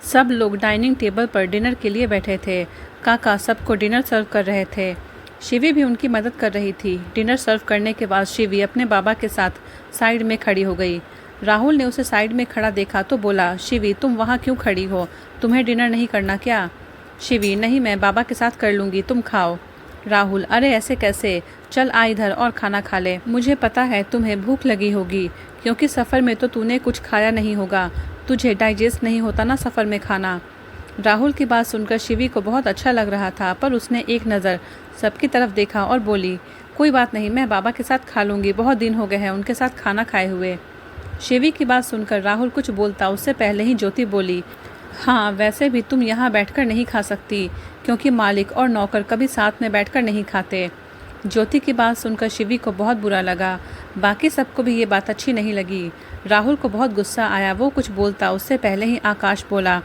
सब लोग dining table पर डिनर के लिए बैठे थे। काका सबको डिनर सर्व कर रहे थे। शिवी भी उनकी मदद कर रही थी। डिनर सर्व करने के बाद शिवी अपने बाबा के साथ साइड में खड़ी हो गई। राहुल ने उसे साइड में खड़ा देखा तो बोला, शिवी तुम वहाँ क्यों खड़ी हो? तुम्हें डिनर नहीं करना क्या? शिवी, नहीं, मैं बाबा के साथ कर लूँगी, तुम खाओ। राहुल, अरे ऐसे कैसे? चल आ इधर और खाना खा ले। मुझे पता है तुम्हें भूख लगी होगी, क्योंकि सफ़र में तो तूने कुछ खाया नहीं होगा। तुझे डाइजेस्ट नहीं होता ना सफ़र में खाना। राहुल की बात सुनकर शिवी को बहुत अच्छा लग रहा था, पर उसने एक नज़र सबकी तरफ देखा और बोली, कोई बात नहीं, मैं बाबा के साथ खा लूँगी, बहुत दिन हो गए हैं उनके साथ खाना खाए हुए। शिवी की बात सुनकर राहुल कुछ बोलता उससे पहले ही ज्योति बोली, हाँ वैसे भी तुम यहाँ बैठकर नहीं खा सकती, क्योंकि मालिक और नौकर कभी साथ में बैठकर नहीं खाते। ज्योति की बात सुनकर शिवी को बहुत बुरा लगा। बाकी सबको भी ये बात अच्छी नहीं लगी। राहुल को बहुत गुस्सा आया। वो कुछ बोलता उससे पहले ही आकाश बोला,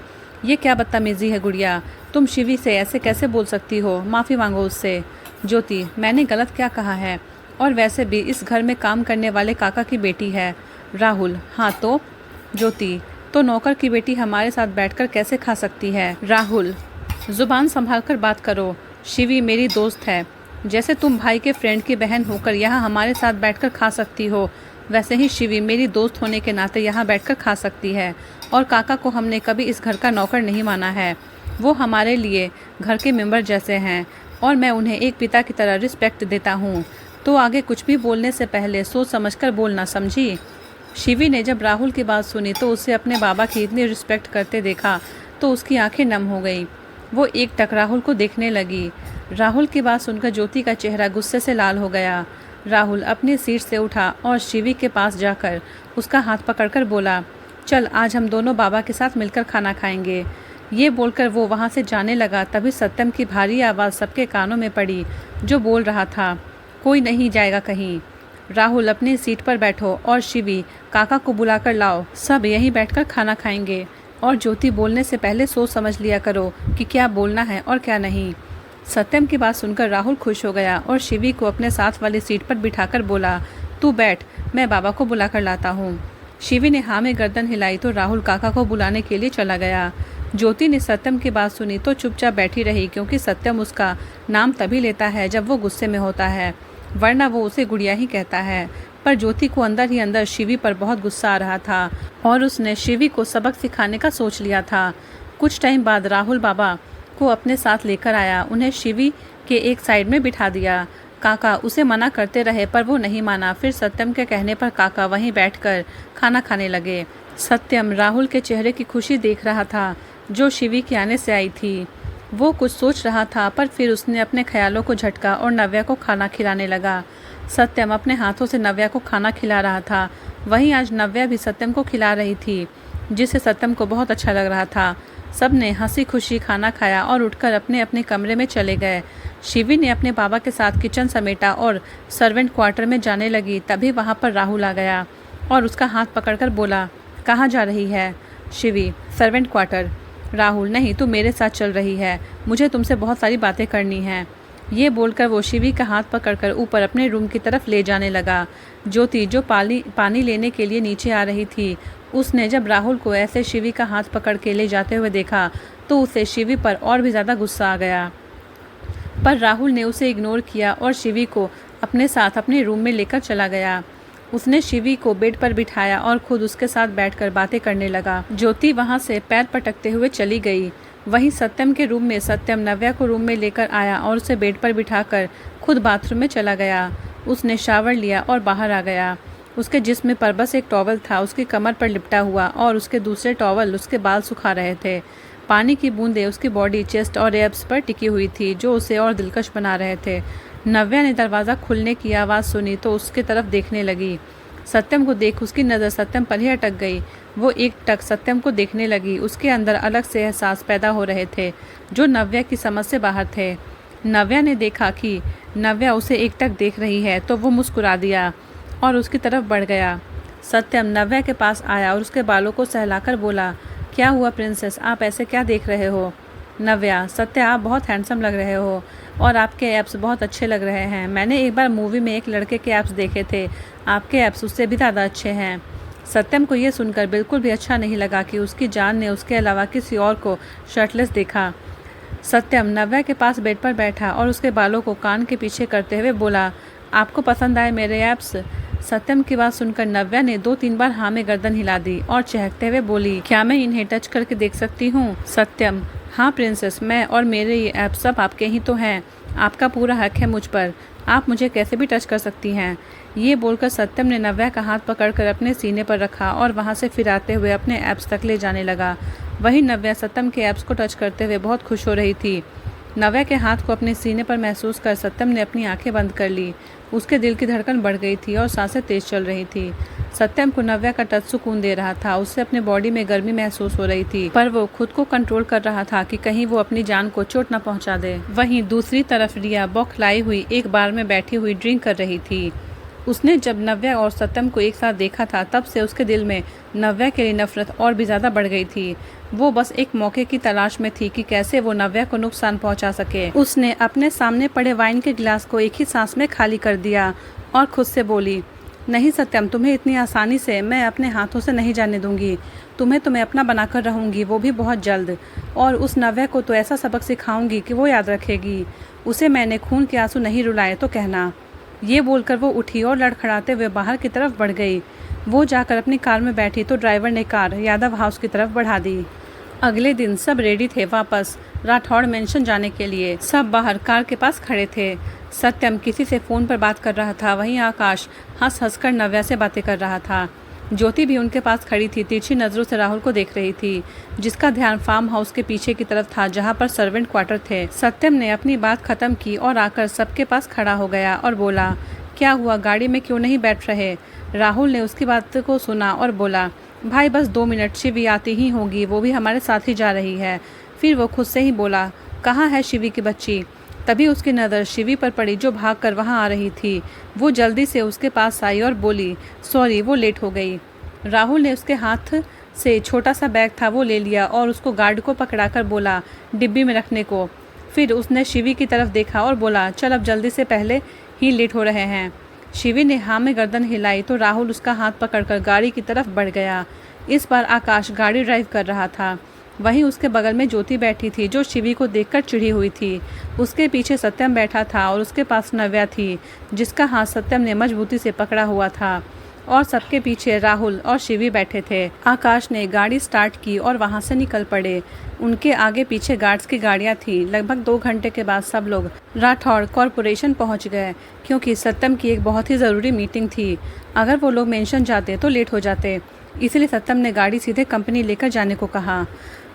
ये क्या बदतमीज़ी है गुड़िया, तुम शिवी से ऐसे कैसे बोल सकती हो? माफ़ी मांगो उससे। ज्योति, मैंने गलत क्या कहा है? और वैसे भी इस घर में काम करने वाले काका की बेटी है। राहुल, हाँ तो? ज्योति, तो नौकर की बेटी हमारे साथ बैठकर कैसे खा सकती है? राहुल, ज़ुबान संभाल कर बात करो। शिवी मेरी दोस्त है। जैसे तुम भाई के फ्रेंड की बहन होकर यहाँ हमारे साथ बैठकर खा सकती हो, वैसे ही शिवी मेरी दोस्त होने के नाते यहाँ बैठकर खा सकती है। और काका को हमने कभी इस घर का नौकर नहीं माना है। वो हमारे लिए घर के मेंबर जैसे हैं और मैं उन्हें एक पिता की तरह रिस्पेक्ट देता हूँ। तो आगे कुछ भी बोलने से पहले सोच समझकर बोलना, समझी? शिवी ने जब राहुल की बात सुनी तो उसे अपने बाबा की इतनी रिस्पेक्ट करते देखा तो उसकी आंखें नम हो गई। वो एक टक राहुल को देखने लगी। राहुल की बात सुनकर ज्योति का चेहरा गुस्से से लाल हो गया। राहुल अपनी सीट से उठा और शिवी के पास जाकर उसका हाथ पकड़कर बोला, चल आज हम दोनों बाबा के साथ मिलकर खाना खाएंगे। ये बोलकर वो वहाँ से जाने लगा। तभी सत्यम की भारी आवाज़ सबके कानों में पड़ी, जो बोल रहा था, कोई नहीं जाएगा कहीं। राहुल अपनी सीट पर बैठो और शिवी काका को बुलाकर लाओ, सब यहीं बैठकर खाना खाएंगे। और ज्योति, बोलने से पहले सोच समझ लिया करो कि क्या बोलना है और क्या नहीं। सत्यम की बात सुनकर राहुल खुश हो गया और शिवी को अपने साथ वाली सीट पर बिठाकर बोला, तू बैठ, मैं बाबा को बुलाकर लाता हूँ। शिवी ने हाँ में गर्दन हिलाई तो राहुल काका को बुलाने के लिए चला गया। ज्योति ने सत्यम की बात सुनी तो चुपचाप बैठी रही, क्योंकि सत्यम उसका नाम तभी लेता है जब वो गुस्से में होता है, वरना वो उसे गुड़िया ही कहता है। पर ज्योति को अंदर ही अंदर शिवी पर बहुत गुस्सा आ रहा था और उसने शिवी को सबक सिखाने का सोच लिया था। कुछ टाइम बाद राहुल बाबा को अपने साथ लेकर आया। उन्हें शिवी के एक साइड में बिठा दिया। काका उसे मना करते रहे पर वो नहीं माना। फिर सत्यम के कहने पर काका वहीं बैठकर खाना खाने लगे। सत्यम राहुल के चेहरे की खुशी देख रहा था जो शिवी के आने से आई थी। वो कुछ सोच रहा था पर फिर उसने अपने ख्यालों को झटका और नव्या को खाना खिलाने लगा। सत्यम अपने हाथों से नव्या को खाना खिला रहा था। वहीं आज नव्या भी सत्यम को खिला रही थी, जिससे सत्यम को बहुत अच्छा लग रहा था। सब ने हंसी खुशी खाना खाया और उठकर अपने अपने कमरे में चले गए। शिवी ने अपने बाबा के साथ किचन समेटा और सर्वेंट क्वार्टर में जाने लगी। तभी वहाँ पर राहुल आ गया और उसका हाथ पकड़कर बोला, कहाँ जा रही है? Shivi, servant quarter. राहुल, नहीं, तू मेरे साथ चल रही है, मुझे तुमसे बहुत सारी बातें करनी हैं। ये बोलकर वो शिवी का हाथ पकड़कर ऊपर अपने रूम की तरफ ले जाने लगा। ज्योति, जो पानी लेने के लिए नीचे आ रही थी, उसने जब राहुल को ऐसे शिवी का हाथ पकड़ के ले जाते हुए देखा तो उसे शिवी पर और भी ज़्यादा गुस्सा आ गया। पर राहुल ने उसे इग्नोर किया और शिवी को अपने साथ अपने रूम में लेकर चला गया। उसने शिवी को बेड पर बिठाया और खुद उसके साथ बैठकर बातें करने लगा। ज्योति वहाँ से पैर पटकते हुए चली गई। वहीं सत्यम के रूम में सत्यम नव्या को रूम में लेकर आया और उसे बेड पर बिठाकर खुद बाथरूम में चला गया। उसने शावर लिया और बाहर आ गया। उसके जिस्म पर बस एक टॉवल था, उसकी कमर पर लिपटा हुआ, और उसके दूसरे टॉवल उसके बाल सुखा रहे थे। पानी की बूंदें उसकी बॉडी, चेस्ट और एब्स पर टिकी हुई थी, जो उसे और दिलकश बना रहे थे। नव्या ने दरवाज़ा खुलने की आवाज़ सुनी तो उसकी तरफ देखने लगी। सत्यम को देख उसकी नज़र सत्यम पर ही अटक गई। वो एक टक सत्यम को देखने लगी। उसके अंदर अलग से एहसास पैदा हो रहे थे जो नव्या की समझ से बाहर थे। नव्या ने देखा कि नव्या उसे एक टक देख रही है तो वो मुस्कुरा दिया और उसकी तरफ बढ़ गया। सत्यम नव्या के पास आया और उसके बालों को सहलाकर बोला, क्या हुआ प्रिंसेस, आप ऐसे क्या देख रहे हो? नव्या, सत्य, आप बहुत हैंडसम लग रहे हो और आपके एब्स बहुत अच्छे लग रहे हैं। मैंने एक बार मूवी में एक लड़के के एब्स देखे थे, आपके एब्स उससे भी ज़्यादा अच्छे हैं। सत्यम को यह सुनकर बिल्कुल भी अच्छा नहीं लगा कि उसकी जान ने उसके अलावा किसी और को शर्टलेस देखा। सत्यम नव्या के पास बेड पर बैठा और उसके बालों को कान के पीछे करते हुए बोला, आपको पसंद आए मेरे एब्स? सत्यम की बात सुनकर नव्या ने 2-3 बार हाँ में गर्दन हिला दी और चहकते हुए बोली, क्या मैं इन्हें टच करके देख सकती हूँ? सत्यम, हाँ प्रिंसेस, मैं और मेरे ये एब्स सब आपके ही तो हैं। आपका पूरा हक है मुझ पर, आप मुझे कैसे भी टच कर सकती हैं। ये बोलकर सत्यम ने नव्या का हाथ पकड़कर अपने सीने पर रखा और वहाँ से फिराते हुए अपने एब्स तक ले जाने लगा। वहीं नव्या सत्यम के एब्स को टच करते हुए बहुत खुश हो रही थी। नव्या के हाथ को अपने सीने पर महसूस कर सत्यम ने अपनी आंखें बंद कर ली। उसके दिल की धड़कन बढ़ गई थी और सांसें तेज चल रही थी। सत्यम को नव्या का टच सुकून दे रहा था। उससे अपने बॉडी में गर्मी महसूस हो रही थी, पर वो खुद को कंट्रोल कर रहा था कि कहीं वो अपनी जान को चोट न पहुंचा दे। वहीं दूसरी तरफ रिया बौखलाई हुई एक बार में बैठी हुई ड्रिंक कर रही थी। उसने जब नव्या और सत्यम को एक साथ देखा था तब से उसके दिल में नव्या के लिए नफरत और भी ज़्यादा बढ़ गई थी। वो बस एक मौके की तलाश में थी कि कैसे वो नव्या को नुकसान पहुंचा सके। उसने अपने सामने पड़े वाइन के गिलास को एक ही सांस में खाली कर दिया और खुद से बोली, नहीं सत्यम, तुम्हें इतनी आसानी से मैं अपने हाथों से नहीं जाने दूंगी। तुम्हें तो मैं अपना बनाकर रहूंगी, वो भी बहुत जल्द। और उस नव्या को तो ऐसा सबक सिखाऊंगी कि वो याद रखेगी। उसे मैंने खून के आंसू नहीं रुलाए तो कहना। ये बोलकर वो उठी और लड़खड़ाते हुए बाहर की तरफ बढ़ गई। वो जाकर अपनी कार में बैठी तो ड्राइवर ने कार यादव हाउस की तरफ बढ़ा दी। अगले दिन सब रेडी थे वापस राठौड़ मेंशन जाने के लिए। सब बाहर कार के पास खड़े थे। सत्यम किसी से फ़ोन पर बात कर रहा था। वहीं आकाश हंस हंसकर नव्या से बातें कर रहा था। ज्योति भी उनके पास खड़ी थी, तिरछी नज़रों से राहुल को देख रही थी, जिसका ध्यान फार्म हाउस के पीछे की तरफ था जहां पर सर्वेंट क्वार्टर थे। सत्यम ने अपनी बात खत्म की और आकर सबके पास खड़ा हो गया और बोला, क्या हुआ, गाड़ी में क्यों नहीं बैठ रहे? राहुल ने उसकी बात को सुना और बोला, भाई बस 2 मिनट, शिवी आती ही होगी, वो भी हमारे साथ ही जा रही है। फिर वो खुद से ही बोला, कहाँ है शिवी की बच्ची? तभी उसकी नज़र शिवी पर पड़ी जो भागकर वहां आ रही थी। वो जल्दी से उसके पास आई और बोली, सॉरी वो लेट हो गई। राहुल ने उसके हाथ से छोटा सा बैग था वो ले लिया और उसको गार्ड को पकड़ाकर बोला डिब्बी में रखने को। फिर उसने शिवी की तरफ देखा और बोला, चल अब जल्दी से, पहले ही लेट हो रहे हैं। शिवी ने हाँ में गर्दन हिलाई तो राहुल उसका हाथ पकड़कर गाड़ी की तरफ बढ़ गया। इस बार आकाश गाड़ी ड्राइव कर रहा था। वहीं उसके बगल में ज्योति बैठी थी जो शिवी को देखकर चिढ़ी हुई थी। उसके पीछे सत्यम बैठा था और उसके पास नव्या थी जिसका हाथ सत्यम ने मजबूती से पकड़ा हुआ था। और सबके पीछे राहुल और शिवी बैठे थे। आकाश ने गाड़ी स्टार्ट की और वहां से निकल पड़े। उनके आगे पीछे गार्ड्स की गाड़ियां थी। लगभग 2 घंटे के बाद सब लोग राठौड़ कॉरपोरेशन पहुंच गए क्योंकि सत्यम की एक बहुत ही ज़रूरी मीटिंग थी। अगर वो लोग मेंशन जाते तो लेट हो जाते, इसलिए सत्यम ने गाड़ी सीधे कंपनी लेकर जाने को कहा।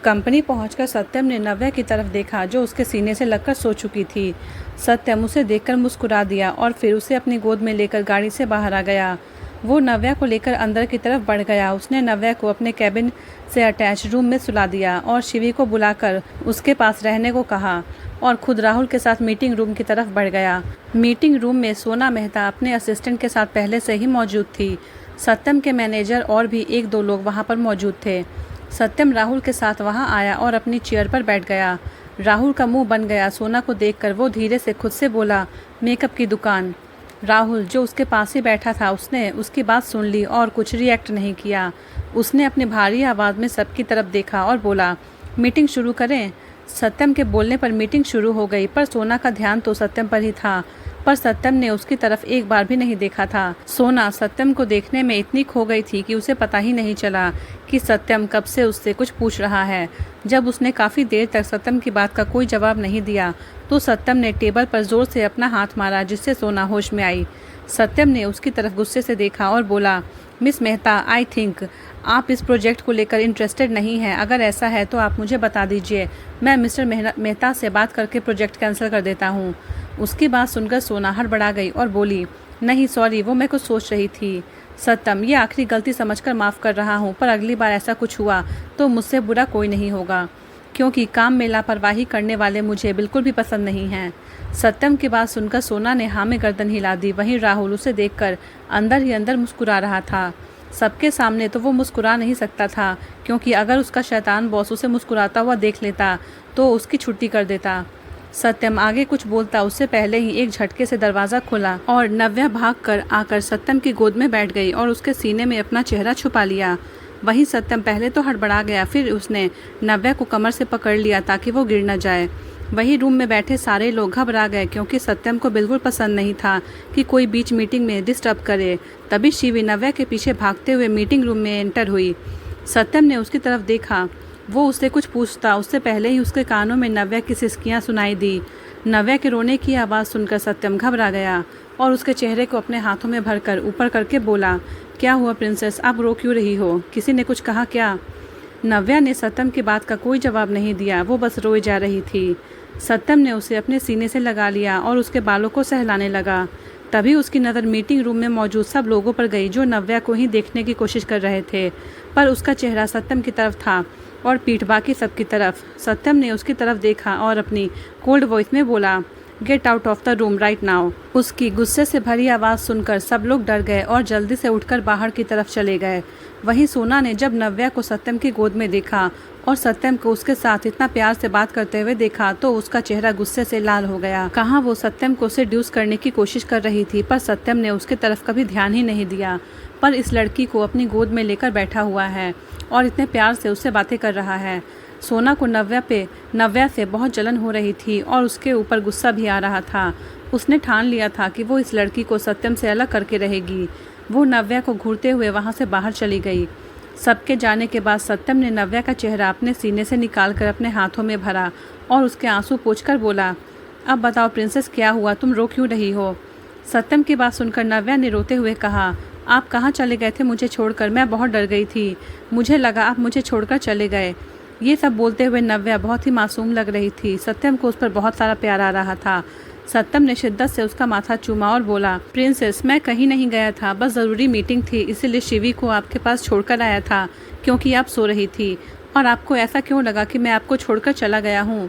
कंपनी पहुंचकर सत्यम ने नव्या की तरफ देखा जो उसके सीने से लगकर सो चुकी थी। सत्यम उसे देखकर मुस्कुरा दिया और फिर उसे अपनी गोद में लेकर गाड़ी से बाहर आ गया। वो नव्या को लेकर अंदर की तरफ बढ़ गया। उसने नव्या को अपने कैबिन से अटैच रूम में सुला दिया और शिवी को बुलाकर उसके पास रहने को कहा और खुद राहुल के साथ मीटिंग रूम की तरफ बढ़ गया। मीटिंग रूम में सोना मेहता अपने असिस्टेंट के साथ पहले से ही मौजूद थी। सत्यम के मैनेजर और भी 1-2 लोग वहाँ पर मौजूद थे। सत्यम राहुल के साथ वहाँ आया और अपनी चेयर पर बैठ गया। राहुल का मुंह बन गया सोना को देखकर। वो धीरे से खुद से बोला, मेकअप की दुकान। राहुल जो उसके पास ही बैठा था उसने उसकी बात सुन ली और कुछ रिएक्ट नहीं किया। उसने अपनी भारी आवाज़ में सबकी तरफ देखा और बोला, मीटिंग शुरू करें। सत्यम के बोलने पर मीटिंग शुरू हो गई, पर सोना का ध्यान तो सत्यम पर ही था, पर सत्यम ने उसकी तरफ एक बार भी नहीं देखा था। सोना सत्यम को देखने में इतनी खो गई थी कि उसे पता ही नहीं चला कि सत्यम कब से उससे कुछ पूछ रहा है। जब उसने काफ़ी देर तक सत्यम की बात का कोई जवाब नहीं दिया तो सत्यम ने टेबल पर जोर से अपना हाथ मारा जिससे सोना होश में आई। सत्यम ने उसकी तरफ गुस्से से देखा और बोला, मिस मेहता, आई थिंक आप इस प्रोजेक्ट को लेकर इंटरेस्टेड नहीं हैं। अगर ऐसा है तो आप मुझे बता दीजिए, मैं मिस्टर मेहता से बात करके प्रोजेक्ट कैंसिल कर देता हूँ। उसकी बात सुनकर सोना हड़बड़ा गई और बोली, नहीं सॉरी, वो मैं कुछ सोच रही थी। सत्यम, ये आखिरी गलती समझकर माफ़ कर रहा हूँ, पर अगली बार ऐसा कुछ हुआ तो मुझसे बुरा कोई नहीं होगा, क्योंकि काम में लापरवाही करने वाले मुझे बिल्कुल भी पसंद नहीं हैं। सत्यम की बात सुनकर सोना ने हाँ में गर्दन हिला दी। वहीं राहुल उसे देखकर अंदर ही अंदर मुस्कुरा रहा था। सबके सामने तो वो मुस्कुरा नहीं सकता था, क्योंकि अगर उसका शैतान बॉस उसे मुस्कुराता हुआ देख लेता तो उसकी छुट्टी कर देता। सत्यम आगे कुछ बोलता उससे पहले ही एक झटके से दरवाजा खुला और नव्या भागकर आकर सत्यम की गोद में बैठ गई और उसके सीने में अपना चेहरा छुपा लिया। वहीं सत्यम पहले तो हड़बड़ा गया, फिर उसने नव्या को कमर से पकड़ लिया ताकि वो गिर न जाए। वहीं रूम में बैठे सारे लोग घबरा गए क्योंकि सत्यम को बिल्कुल पसंद नहीं था कि कोई बीच मीटिंग में डिस्टर्ब करे। तभी शिवी नव्या के पीछे भागते हुए मीटिंग रूम में एंटर हुई। सत्यम ने उसकी तरफ देखा, वो उससे कुछ पूछता उससे पहले ही उसके कानों में नव्या की सिसकियाँ सुनाई दी। नव्या के रोने की आवाज़ सुनकर सत्यम घबरा गया और उसके चेहरे को अपने हाथों में भरकर ऊपर करके बोला, क्या हुआ प्रिंसेस, आप रो क्यों रही हो? किसी ने कुछ कहा क्या? नव्या ने सत्यम की बात का कोई जवाब नहीं दिया, वो बस रोए जा रही थी। सत्यम ने उसे अपने सीने से लगा लिया और उसके बालों को सहलाने लगा। तभी उसकी नज़र मीटिंग रूम में मौजूद सब लोगों पर गई जो नव्या को ही देखने की कोशिश कर रहे थे, पर उसका चेहरा सत्यम की तरफ था और पीठ बाकी सबकी तरफ। सत्यम ने उसकी तरफ देखा और अपनी कोल्ड वॉइस में बोला, get out of the room right now. उसकी गुस्से से भरी आवाज़ सुनकर सब लोग डर गए और जल्दी से उठकर बाहर की तरफ चले गए। वहीं सोना ने जब नव्या को सत्यम की गोद में देखा और सत्यम को उसके साथ इतना प्यार से बात करते हुए देखा तो उसका चेहरा गुस्से से लाल हो गया। कहाँ वो सत्यम को सेड्यूस करने की कोशिश कर रही थी, पर सत्यम ने उसकी तरफ कभी ध्यान ही नहीं दिया। पर इस लड़की को अपनी गोद में लेकर बैठा हुआ है और इतने प्यार से उससे बातें कर रहा है। सोना को नव्या से बहुत जलन हो रही थी और उसके ऊपर गुस्सा भी आ रहा था। उसने ठान लिया था कि वो इस लड़की को सत्यम से अलग करके रहेगी। वो नव्या को घूरते हुए वहाँ से बाहर चली गई। सबके जाने के बाद सत्यम ने नव्या का चेहरा अपने सीने से निकालकर अपने हाथों में भरा और उसके आंसू पोंछकर बोला, अब बताओ प्रिंसेस, क्या हुआ, तुम रो क्यों रही हो? सत्यम की बात सुनकर नव्या ने रोते हुए कहा, आप कहाँ चले गए थे मुझे छोड़कर? मैं बहुत डर गई थी, मुझे लगा आप मुझे छोड़कर चले गए। ये सब बोलते हुए नव्या बहुत ही मासूम लग रही थी। सत्यम को उस पर बहुत सारा प्यार आ रहा था। सत्यम ने शिद्दत से उसका माथा चूमा और बोला, प्रिंसेस, मैं कहीं नहीं गया था, बस ज़रूरी मीटिंग थी, इसीलिए शिवी को आपके पास छोड़कर आया था क्योंकि आप सो रही थी। और आपको ऐसा क्यों लगा कि मैं आपको छोड़कर चला गया हूँ?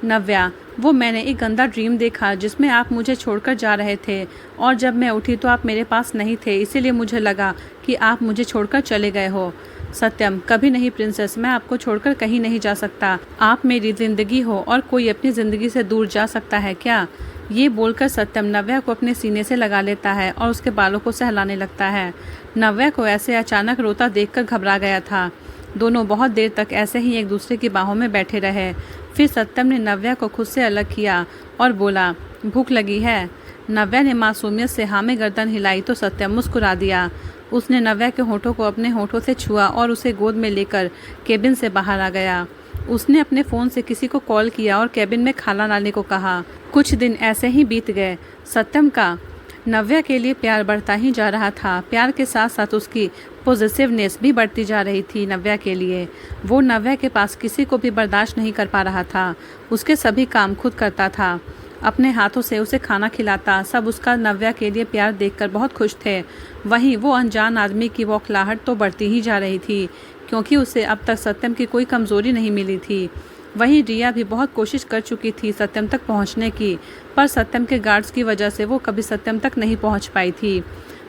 नव्या, वो मैंने एक गंदा ड्रीम देखा जिसमें आप मुझे छोड़कर जा रहे थे और जब मैं उठी तो आप मेरे पास नहीं थे, इसीलिए मुझे लगा कि आप मुझे छोड़कर चले गए हो। सत्यम, कभी नहीं प्रिंसेस, मैं आपको छोड़कर कहीं नहीं जा सकता। आप मेरी ज़िंदगी हो और कोई अपनी ज़िंदगी से दूर जा सकता है क्या? ये बोलकर सत्यम नव्या को अपने सीने से लगा लेता है और उसके बालों को सहलाने लगता है। नव्या को ऐसे अचानक रोता देखकर घबरा गया था। दोनों बहुत देर तक ऐसे ही एक दूसरे की बाहों में बैठे रहे। फिर सत्यम ने नव्या को खुद से अलग किया और बोला, भूख लगी है? नव्या ने मासूमियत से हाँ में गर्दन हिलाई तो सत्यम मुस्कुरा दिया। उसने नव्या के होठों को अपने होठों से छुआ और उसे गोद में लेकर केबिन से बाहर आ गया। उसने अपने फ़ोन से किसी को कॉल किया और केबिन में खाना लाने को कहा। कुछ दिन ऐसे ही बीत गए। सत्यम का नव्या के लिए प्यार बढ़ता ही जा रहा था। प्यार के साथ साथ उसकी पॉजिटिवनेस भी बढ़ती जा रही थी नव्या के लिए। वो नव्या के पास किसी को भी बर्दाश्त नहीं कर पा रहा था। उसके सभी काम खुद करता था, अपने हाथों से उसे खाना खिलाता। सब उसका नव्या के लिए प्यार देखकर बहुत खुश थे। वहीं वो अनजान आदमी की बौखलाहट तो बढ़ती ही जा रही थी क्योंकि उसे अब तक सत्यम की कोई कमज़ोरी नहीं मिली थी। वहीं रिया भी बहुत कोशिश कर चुकी थी सत्यम तक पहुंचने की, पर सत्यम के गार्ड्स की वजह से वो कभी सत्यम तक नहीं पहुंच पाई थी।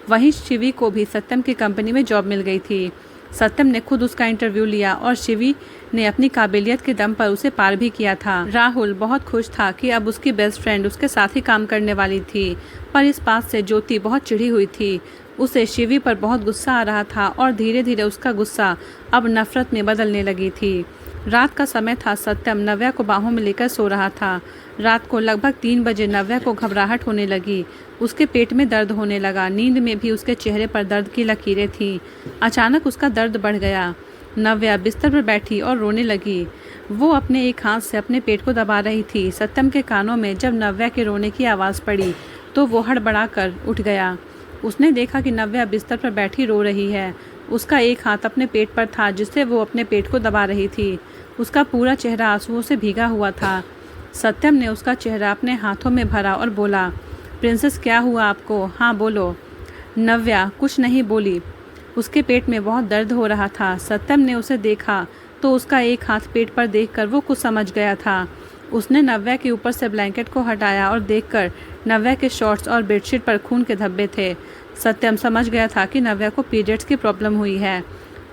वहीं शिवी को भी सत्यम की कंपनी में जॉब मिल गई थी। सत्यम ने खुद उसका इंटरव्यू लिया और शिवी ने अपनी काबिलियत के दम पर उसे पार भी किया था। राहुल बहुत खुश था कि अब उसकी बेस्ट फ्रेंड उसके साथ ही काम करने वाली थी, पर इस बात से ज्योति बहुत चिढ़ी हुई थी। उसे शिवी पर बहुत गुस्सा आ रहा था और धीरे धीरे उसका गुस्सा अब नफरत में बदलने लगी थी। रात का समय था। सत्यम नव्या को बाहों में लेकर सो रहा था। रात को लगभग 3 बजे नव्या को घबराहट होने लगी। उसके पेट में दर्द होने लगा। नींद में भी उसके चेहरे पर दर्द की लकीरें थीं। अचानक उसका दर्द बढ़ गया। नव्या बिस्तर पर बैठी और रोने लगी। वो अपने एक हाथ से अपने पेट को दबा रही थी। सत्यम के कानों में जब नव्या के रोने की आवाज़ पड़ी तो वो हड़बड़ा कर उठ गया। उसने देखा कि नव्या बिस्तर पर बैठी रो रही है। उसका एक हाथ अपने पेट पर था जिससे वो अपने पेट को दबा रही थी। उसका पूरा चेहरा आंसुओं से भीगा हुआ था। सत्यम ने उसका चेहरा अपने हाथों में भरा और बोला, प्रिंसेस, क्या हुआ आपको? हाँ बोलो। नव्या कुछ नहीं बोली। उसके पेट में बहुत दर्द हो रहा था। सत्यम ने उसे देखा तो उसका एक हाथ पेट पर देखकर वो कुछ समझ गया था। उसने नव्या के ऊपर से ब्लैंकेट को हटाया और देखकर नव्या के शॉर्ट्स और बेडशीट पर खून के धब्बे थे। सत्यम समझ गया था कि नव्या को पीरियड्स की प्रॉब्लम हुई है।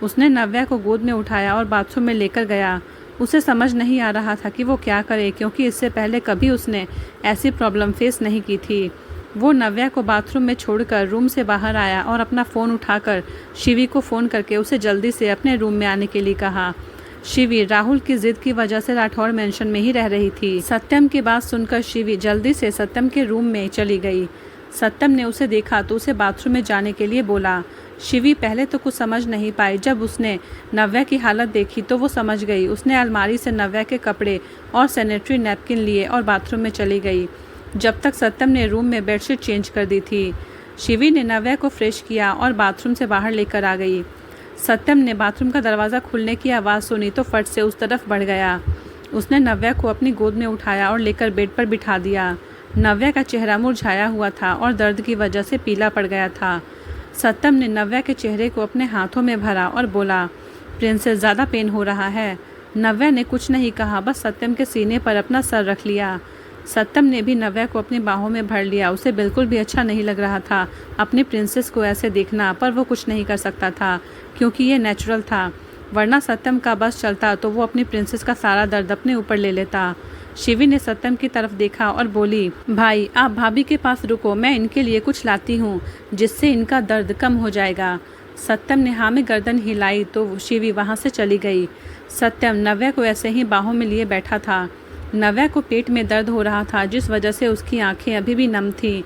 उसने नव्या को गोद में उठाया और बाथरूम में लेकर गया उसे समझ नहीं आ रहा था कि वो क्या करे, क्योंकि इससे पहले कभी उसने ऐसी प्रॉब्लम फेस नहीं की थी। वो नव्या को बाथरूम में छोड़कर रूम से बाहर आया और अपना फ़ोन उठाकर शिवी को फ़ोन करके उसे जल्दी से अपने रूम में आने के लिए कहा। शिवी राहुल की जिद की वजह से राठौर मेंशन में ही रह रही थी। सत्यम की बात सुनकर शिवी जल्दी से सत्यम के रूम में चली गई। सत्यम ने उसे देखा तो उसे बाथरूम में जाने के लिए बोला। शिवी पहले तो कुछ समझ नहीं पाई। जब उसने नव्या की हालत देखी तो वो समझ गई। उसने अलमारी से नव्या के कपड़े और सैनिटरी नैपकिन लिए और बाथरूम में चली गई। जब तक सत्यम ने रूम में बेडशीट चेंज कर दी थी। शिवी ने नव्या को फ्रेश किया और बाथरूम से बाहर लेकर आ गई। सत्यम ने बाथरूम का दरवाज़ा खुलने की आवाज़ सुनी तो फट से उस तरफ बढ़ गया। उसने नव्या को अपनी गोद में उठाया और लेकर बेड पर बिठा दिया। नव्या का चेहरा मुरझाया हुआ था और दर्द की वजह से पीला पड़ गया था। सत्यम ने नव्या के चेहरे को अपने हाथों में भरा और बोला, प्रिंसेस, ज़्यादा पेन हो रहा है। नव्या ने कुछ नहीं कहा, बस सत्यम के सीने पर अपना सर रख लिया। सत्यम ने भी नव्या को अपनी बाहों में भर लिया। उसे बिल्कुल भी अच्छा नहीं लग रहा था अपनी प्रिंसेस को ऐसे देखना, पर वो कुछ नहीं कर सकता था क्योंकि ये नेचुरल था। वरना सत्यम का बस चलता तो वो अपनी प्रिंसेस का सारा दर्द अपने ऊपर ले लेता। शिवी ने सत्यम की तरफ देखा और बोली, भाई आप भाभी के पास रुको, मैं इनके लिए कुछ लाती हूँ जिससे इनका दर्द कम हो जाएगा। सत्यम ने हाँ में गर्दन हिलाई तो शिवी वहाँ से चली गई। सत्यम नव्या को ऐसे ही बाहों में लिए बैठा था। नव्या को पेट में दर्द हो रहा था जिस वजह से उसकी आंखें अभी भी नम थीं।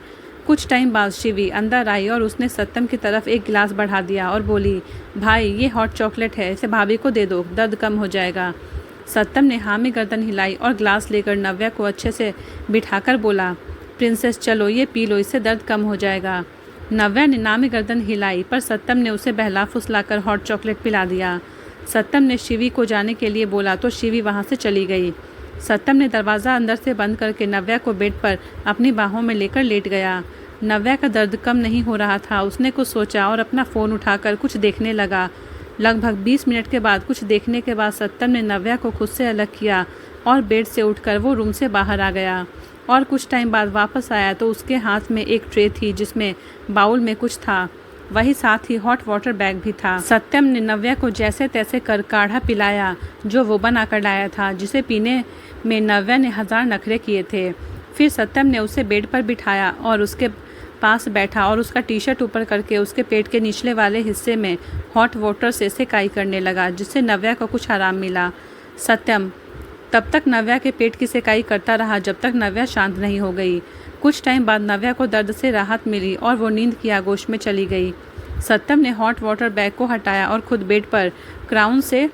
कुछ टाइम बाद शिवी अंदर आई और उसने सत्यम की तरफ एक गिलास बढ़ा दिया और बोली, भाई ये हॉट चॉकलेट है, इसे भाभी को दे दो, दर्द कम हो जाएगा। सत्यम ने हाँ में गर्दन हिलाई और ग्लास लेकर नव्या को अच्छे से बिठाकर बोला, प्रिंसेस चलो ये पी लो, इससे दर्द कम हो जाएगा। नव्या ने ना में गर्दन हिलाई पर सत्यम ने उसे बहला फुसलाकर हॉट चॉकलेट पिला दिया। सत्यम ने शिवी को जाने के लिए बोला तो शिवी वहाँ से चली गई। सत्यम ने दरवाज़ा अंदर से बंद करके नव्या को बेड पर अपनी बाहों में लेकर लेट गया। नव्या का दर्द कम नहीं हो रहा था। उसने कुछ सोचा और अपना फ़ोन उठाकर कुछ देखने लगा। लगभग 20 मिनट के बाद कुछ देखने के बाद सत्यम ने नव्या को खुद से अलग किया और बेड से उठकर वो रूम से बाहर आ गया और कुछ टाइम बाद वापस आया तो उसके हाथ में एक ट्रे थी जिसमें बाउल में कुछ था, वही साथ ही हॉट वाटर बैग भी था। सत्यम ने नव्या को जैसे तैसे कर काढ़ा पिलाया जो वो बना कर लाया था, जिसे पीने में नव्या ने 1000 नखरे किए थे। फिर सत्यम ने उसे बेड पर बिठाया और उसके पास बैठा और उसका टी शर्ट ऊपर करके उसके पेट के निचले वाले हिस्से में हॉट वाटर से सेकाई करने लगा, जिससे नव्या को कुछ आराम मिला। सत्यम तब तक नव्या के पेट की सेकाई करता रहा जब तक नव्या शांत नहीं हो गई। कुछ टाइम बाद नव्या को दर्द से राहत मिली और वो नींद की आगोश में चली गई। सत्यम ने हॉट वाटर बैग को हटाया और खुद बेड पर क्राउन से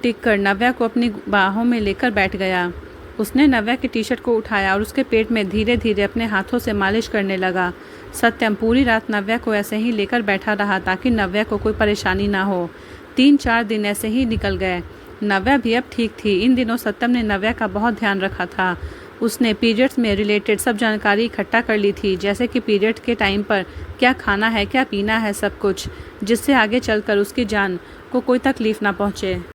टिक कर नव्या को अपनी बाहों में लेकर बैठ गया। उसने नव्या के टी शर्ट को उठाया और उसके पेट में धीरे धीरे अपने हाथों से मालिश करने लगा। सत्यम पूरी रात नव्या को ऐसे ही लेकर बैठा रहा ताकि नव्या को कोई परेशानी ना हो। 3-4 दिन ऐसे ही निकल गए। नव्या भी अब ठीक थी। इन दिनों सत्यम ने नव्या का बहुत ध्यान रखा था। उसने पीरियड्स में रिलेटेड सब जानकारी इकट्ठा कर ली थी, जैसे कि पीरियड के टाइम पर क्या खाना है, क्या पीना है, सब कुछ, जिससे आगे चलकर उसकी जान को कोई तकलीफ़ ना पहुँचे।